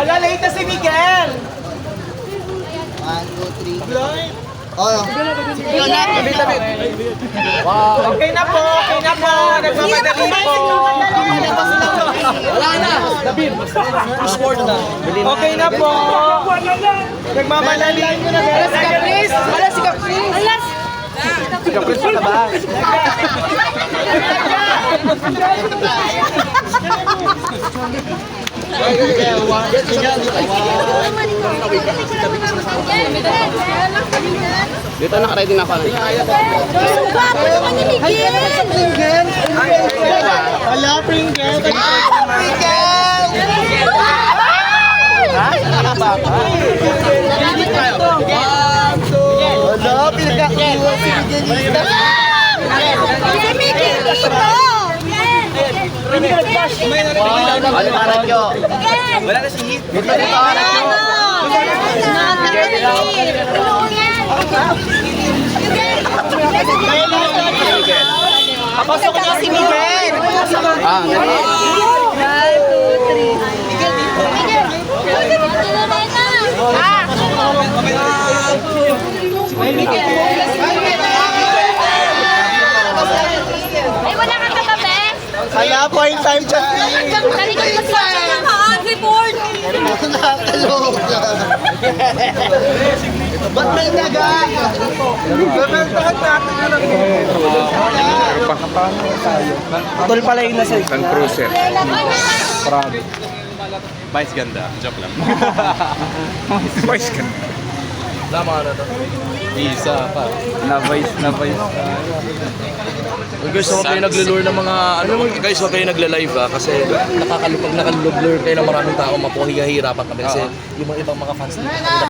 Hala, late na si Miguel! 1, 2, 3. Lloyd! Oh, Okay na po, okay na po. Nagmamadali po. Wala na! David! Score na. Okay na po. Nagmamadali. Alas si Caprice! Alas si Caprice! Alas! Si Caprice pa ba? Dito nakaready na ako. Gwapo naman ni Miguel! Hala, Pringles! Wala, pinagkakiwa si Miguelista. Si Miguel dito! Ano para nyo? Wala na si Hit. Dito para nyo. Papasok na si Miguel! Ah, One, two, three. Miguel dito. Ay, wala kang katabi? Hala, point time chat. Talikod mo sa mga board. Nakakaloka. Ba't may naga? Bebentahan natin na lang. Tol pala yung nasa Land Cruiser. Prado. Vice ganda. Joke lang. Vice ganda. Lama na to. Isa pa. Na-vice. Guys, huwag kayo naglo-lure ng mga guys, huwag kayo nagla-live kasi nakalulog kayo ng maraming tao, mapuhihirapan kami kasi yung mga ibang mga fans nila